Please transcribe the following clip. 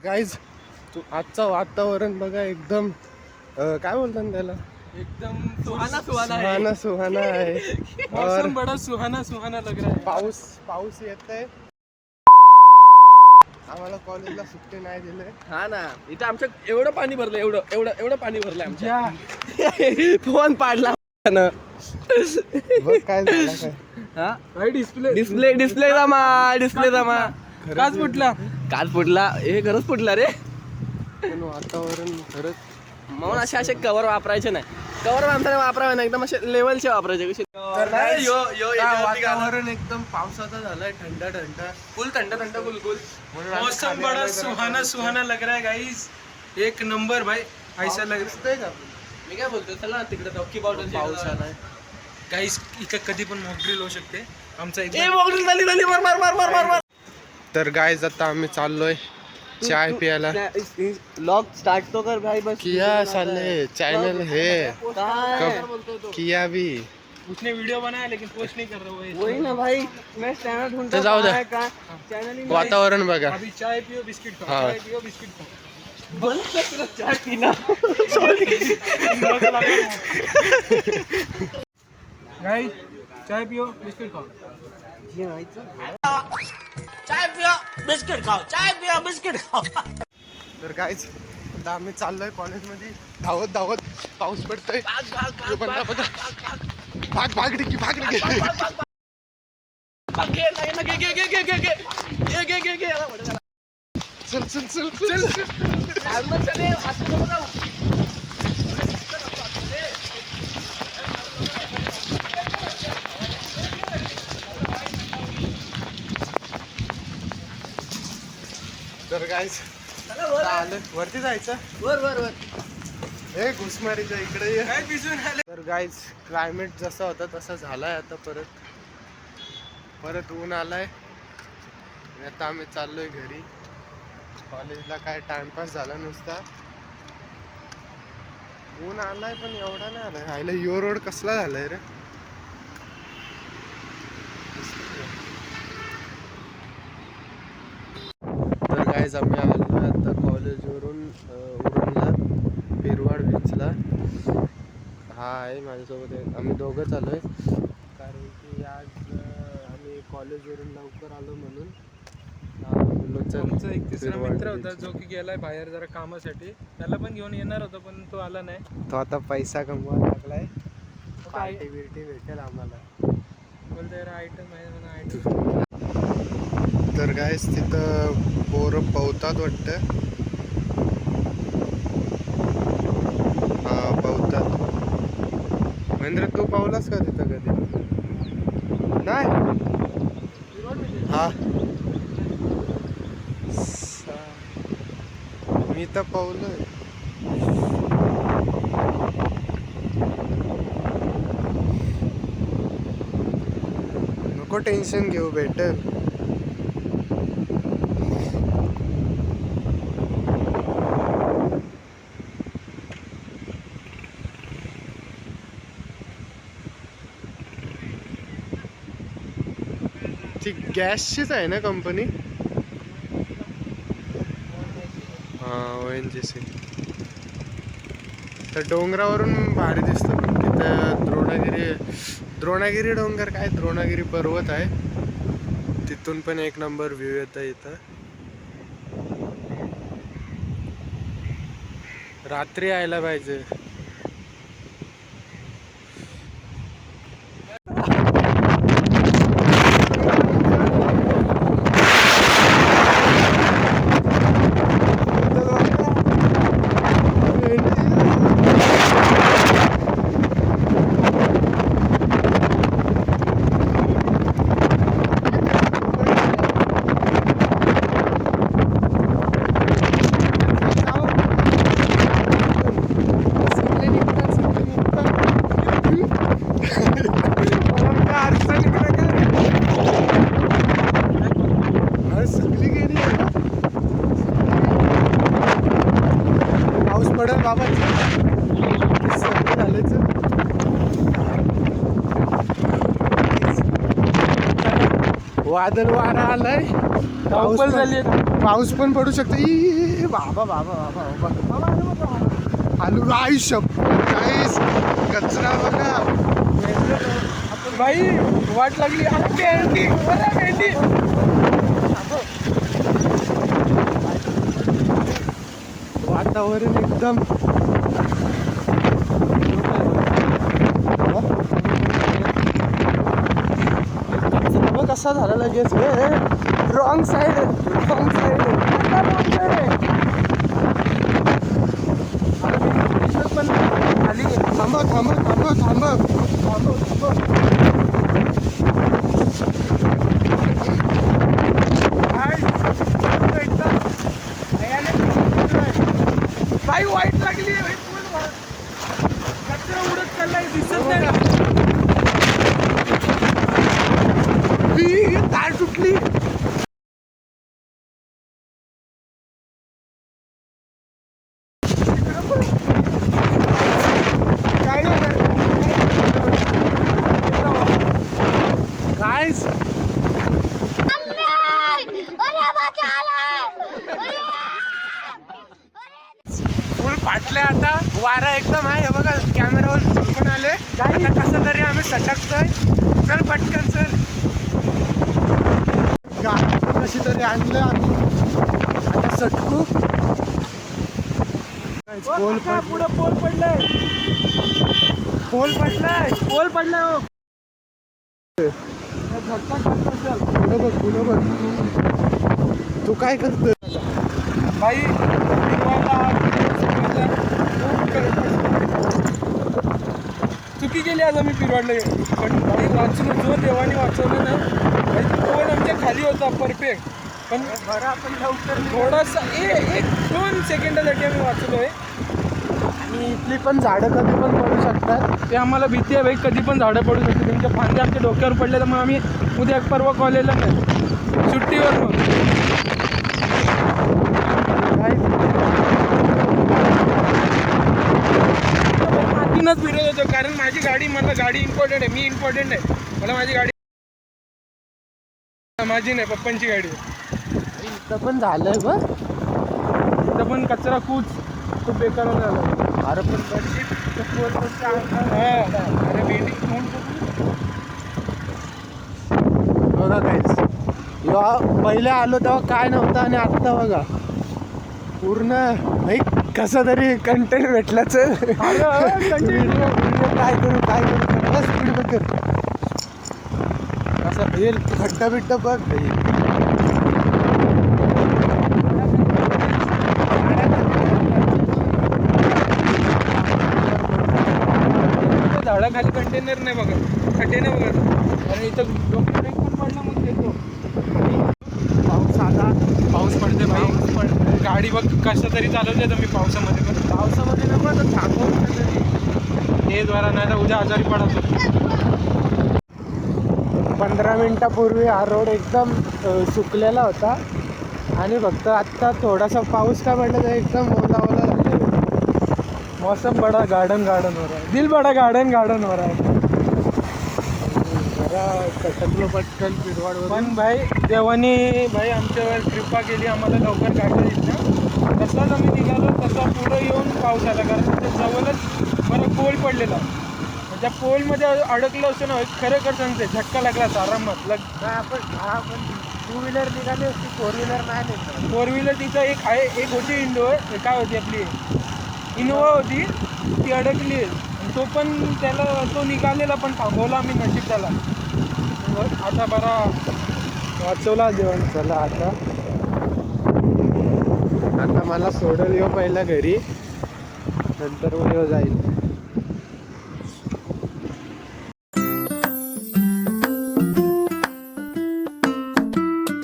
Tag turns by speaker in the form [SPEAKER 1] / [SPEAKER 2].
[SPEAKER 1] Guys आजचं वातावरण बघा एकदम काय बोलतात त्याला,
[SPEAKER 2] एकदम सुहाना
[SPEAKER 1] सुहाना आहे.
[SPEAKER 2] मौसम बड़ा सुहाना लग रहा है.
[SPEAKER 1] पाऊस येत आहे. आम्हाला कॉलेजला सुट्टी नाही दिले.
[SPEAKER 3] हा ना, इथं आमच्या एवढं पाणी भरलं, एवढं पाणी भरलंय आमच्या.
[SPEAKER 1] फोन पाडला ना. बघ काय झालं काय.
[SPEAKER 3] हा डिस्प्ले जमा
[SPEAKER 2] काच फुटला.
[SPEAKER 3] हे खरंच फुटला रे.
[SPEAKER 1] पण वातावरण खरंच
[SPEAKER 3] म्हणून असे कवर वापरायचे नाही. कवर माणसाने वापरावे नाही, एकदम असे लेवलचे वापरायचे. कसे
[SPEAKER 1] वातावरण एकदम पावसाचं झालंय. थंड
[SPEAKER 3] फुल थंड गुलगुल.
[SPEAKER 2] मौसम बड़ा सुहाना लग रहा है गाइस. एक नंबर भाई. ऐसा लग रहा है.
[SPEAKER 3] मी काय बोलतोय, चला तिकडे डॉकी बॉटल
[SPEAKER 1] पाऊस आलाय.
[SPEAKER 2] गाइस इथं कधी पण मॉकड्रिल होऊ शकते. आमचा
[SPEAKER 3] ए
[SPEAKER 2] एकदम
[SPEAKER 3] बॉटल झाली मार.
[SPEAKER 1] तर गाईज आता आम्ही चाललोय चाय पियाला.
[SPEAKER 3] लॉग स्टार्ट तो कर भाई बस.
[SPEAKER 1] किया साले चॅनल हे किया भी.
[SPEAKER 2] उसने वीडियो बनाया लेकिन पोस्ट नहीं कर रहा वो.
[SPEAKER 3] वही ना भाई, मैं चैनल ढूंढता
[SPEAKER 1] तर जाऊ दे.
[SPEAKER 3] चैनल ही
[SPEAKER 1] वातावरण बघा.
[SPEAKER 2] अभी चाय पियो बिस्किट खाओ.
[SPEAKER 1] हाँ.
[SPEAKER 2] चाय पियो बिस्किट खाओ.
[SPEAKER 3] बंद कर चाय पीना.
[SPEAKER 2] गाइस चाय पियो बिस्किट खाओ.
[SPEAKER 1] तर गाईज आता आम्ही चाललोय कॉलेजमध्ये धावत पाऊस पडतोय. भाग डिकी. चल. तर गाईज आलं वरती जायचं.
[SPEAKER 3] वर
[SPEAKER 1] हे घुसमारीच्या इकडे ये.
[SPEAKER 2] काय भिजून आले.
[SPEAKER 1] तर गाईज क्लायमेट जसा होता तसा झालाय. आता परत ऊन आलाय. आता आम्ही चाललोय घरी. कॉलेजला काय टाइमपास झाला नुसता. ऊन आलाय पण एवढा नाही आलाय. आयला यो रोड कसला झालाय रे. तर गाईज आम्ही आलो आता कॉलेजवरून उरणला पिरवाड बीचला. हा आहे माझ्यासोबत. आम्ही दोघं चालू आहे कारण की आज आम्ही कॉलेजवरून लवकर आलो म्हणून.
[SPEAKER 2] आमचा एक तिसरा मित्र होता जो की गेलाय बाहेर जरा कामासाठी. त्याला पण घेऊन येणार होता पण तो आला नाही.
[SPEAKER 1] तो आता पैसा कमवायला लागलाय. पार्टी बिर्टी भेटेल आम्हाला.
[SPEAKER 2] बोलते आयटम आहे म्हणून आयटम.
[SPEAKER 1] तर गाईस तिथं पोरं पवतात वाटतं. हा पवतात. महेंद्र तू पावलास का तिथं कधी? नाही. हा मी तर पावलोय. नको टेन्शन घेऊ भेटेल. ती गॅसचीच आहे ना कंपनी? हां ONGC. तर डोंगरावरून भारी दिसतं. पण तिथं द्रोणागिरी डोंगर काय द्रोणागिरी पर्वत आहे. तिथून पण एक नंबर व्ह्यू येतं इथं. रात्री यायला पाहिजे. पडेल बाबा. वादळ वारा आलाय. पाऊस पण पडू शकतो. बाबा बाबा बाबा बाबा आलू आई गाईस कचरा बघा.
[SPEAKER 2] भाई वाट लागली. भेंडी भेंडी.
[SPEAKER 1] वातावरण एकदम कसा झाला लगेच. रॉंग साईड रॉंग साईड पण आली. थांबा थांबा थांबा थांबा थांबा
[SPEAKER 2] भाई वाईट लागली. कचरा उडत चाललाय दिसत नाही.
[SPEAKER 1] तार तुटली. गाइस फुल फाटले. आता वारा एकदम आहे. हे बघा कॅमेरावर पण आले. आता कसं तरी आम्ही सटकतोय. चल पटकन चल. कशी तरी आणलं आम्ही. आता सटकू. पोल
[SPEAKER 2] पुढे पोल पडलाय.
[SPEAKER 1] पोल पडलाय.
[SPEAKER 2] पोल पडलाय.
[SPEAKER 1] पुढं बघ पुढं बघ. तू काय करतोय
[SPEAKER 2] भाई चुकी केली आज आम्ही पिरवाडला. पण भाई वाचलो. जो देवाने वाचवलं ना भाई पोल आमच्या खाली होता परफेक्ट. पण
[SPEAKER 1] बरं आपण लवकर
[SPEAKER 2] थोडासा 1-2 सेकंदासाठी आम्ही वाचलोय.
[SPEAKER 1] आणि इथली पण झाडं कधी पण पडू शकतात.
[SPEAKER 2] ते आम्हाला भीती आहे भाई. कधी पण झाडं पडू शकते. तुमच्या फांद्या आमच्या डोक्यावर पडले तर मग आम्ही उद्या परवा कॉलेजला नाही सुट्टीवर. मग मातीनंच फिरत होतो. कारण माझी गाडी, मला गाडी इम्पॉर्टंट आहे. मी इम्पॉर्टंट आहे. मला माझी गाडी माझी नाही पप्पांची गाडी आहे.
[SPEAKER 1] इथं पण झालंय बघ.
[SPEAKER 2] इथं पण कचरा कूच खूप बेकार झाला.
[SPEAKER 1] अरे पण
[SPEAKER 2] अरे भेंडी
[SPEAKER 1] बघा काहीच. पहिले आलो तेव्हा काय नव्हतं आणि आत्ता बघा पूर्ण भाई कसं तरी कंटेंट भेटलाच. काय करू काय करू स्पीड ब्रेकर असं हे खड्डा बिड्डा बघ.
[SPEAKER 2] झाडाखाली कंटेनर नाही बघा. खड्डे नाही बघा. आणि इथं डोक्यात पण पडला मग देतो.
[SPEAKER 1] पाऊस आला.
[SPEAKER 2] पाऊस पडते भाई. गाडी बघ कसं तरी चालवते तुम्ही पावसामध्ये. पण
[SPEAKER 1] पावसामध्ये नको तर थांबवून
[SPEAKER 2] हे द्वारा नाही तर उद्या आजारी पडतो.
[SPEAKER 1] 15 मिनिटापूर्वी हा रोड एकदम सुकलेला होता आणि फक्त आत्ता थोडासा पाऊस का पडला तर एकदम ओला ओला झाला.
[SPEAKER 2] मौसम बडा गार्डन हो रहा है. दिल बडा गार्डन हो रहा है.
[SPEAKER 1] जरा कटकलो पटकन पिरवाडवर.
[SPEAKER 2] पण भाई देवाने भाई आमच्यावर कृपा केली. आम्हाला लवकर काढलं इथं. तसाच आम्ही निघालो. तसा पुढं येऊन पाऊस आला. कारण त्या जवळच मला पोल पडलेला. त्या पोलमध्ये अडकलं असं ना खरं सांगते झटका लागला आरामात.
[SPEAKER 1] आपण 2 व्हीलर निघाली होती. 4 व्हीलर नाही निघाली.
[SPEAKER 2] 4 व्हीलर तिथं एक आहे. एक होती इंडोर. काय होती आपली इनोवा होती. ती अडकली. तो पण त्याला तो निघालेला पण थांबवला आम्ही नशीब त्याला. आता बरा वाचवला देवाने.
[SPEAKER 1] चला आता मला सोडल येऊ पहिला घरी. नंतर मग जाईल.